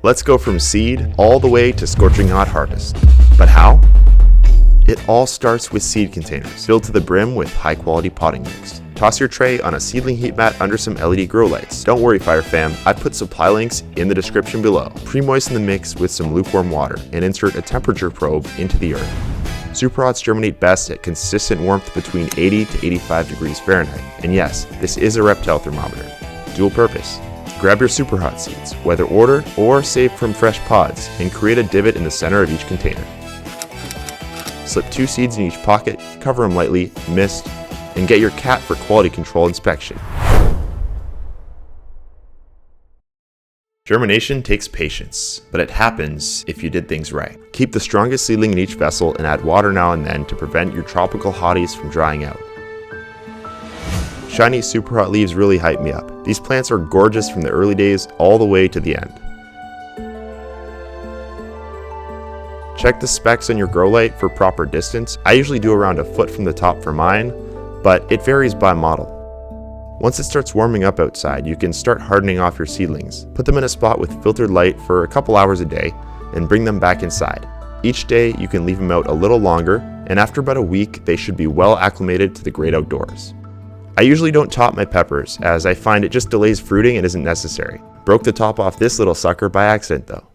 Let's go from seed all the way to scorching hot harvest. But how? It all starts with seed containers, filled to the brim with high-quality potting mix. Toss your tray on a seedling heat mat under some LED grow lights. Don't worry, Fire Fam, I put supply links in the description below. Pre-moisten the mix with some lukewarm water and insert a temperature probe into the earth. Superhots germinate best at consistent warmth between 80 to 85 degrees Fahrenheit. And yes, this is a reptile thermometer. Dual purpose. Grab your Superhot seeds, whether ordered or saved from fresh pods, and create a divot in the center of each container. Slip 2 seeds in each pocket, cover them lightly, mist, and get your cat for quality control inspection. Germination takes patience, but it happens if you did things right. Keep the strongest seedling in each vessel and add water now and then to prevent your tropical hotties from drying out. Shiny Superhot leaves really hype me up. These plants are gorgeous from the early days all the way to the end. Check the specs on your grow light for proper distance. I usually do around a foot from the top for mine, but it varies by model. Once it starts warming up outside, you can start hardening off your seedlings. Put them in a spot with filtered light for a couple hours a day and bring them back inside. Each day you can leave them out a little longer, and after about a week they should be well acclimated to the great outdoors. I usually don't top my peppers, as I find it just delays fruiting and isn't necessary. Broke the top off this little sucker by accident though.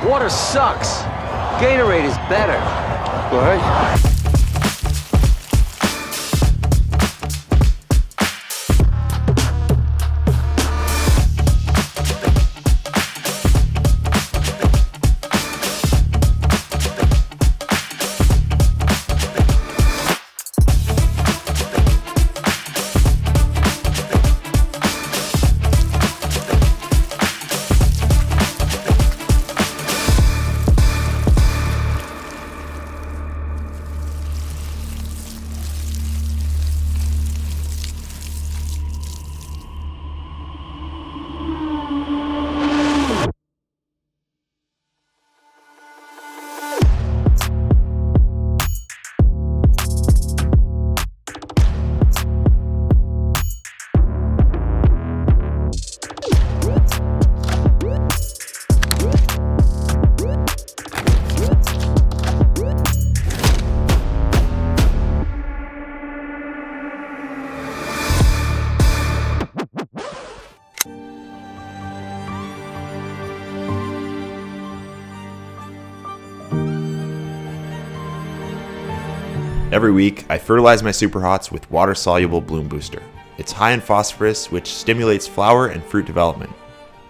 Water sucks. Gatorade is better. What? Every week, I fertilize my Superhots with water-soluble bloom booster. It's high in phosphorus, which stimulates flower and fruit development.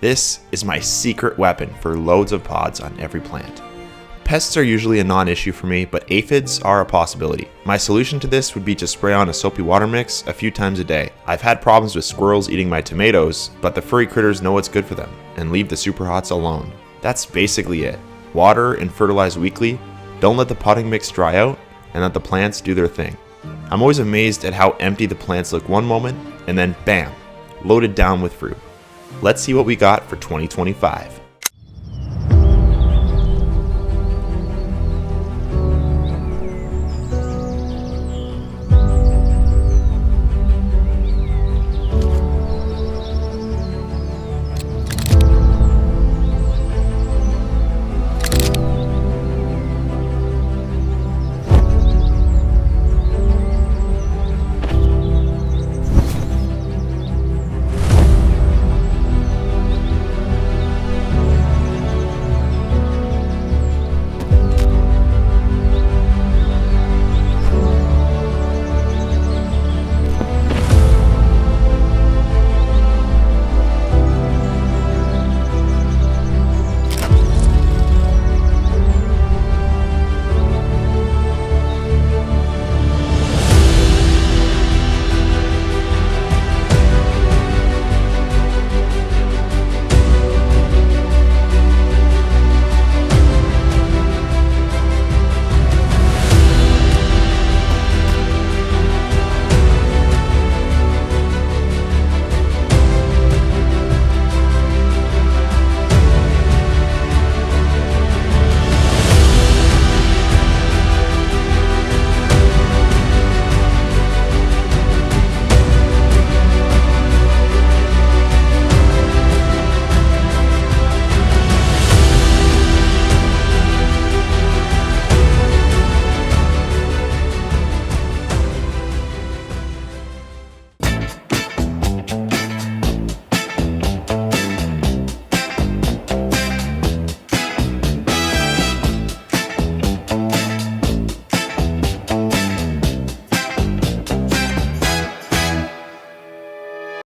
This is my secret weapon for loads of pods on every plant. Pests are usually a non-issue for me, but aphids are a possibility. My solution to this would be to spray on a soapy water mix a few times a day. I've had problems with squirrels eating my tomatoes, but the furry critters know what's good for them and leave the Superhots alone. That's basically it. Water and fertilize weekly, don't let the potting mix dry out, and let the plants do their thing. I'm always amazed at how empty the plants look one moment, and then bam, loaded down with fruit. Let's see what we got for 2025.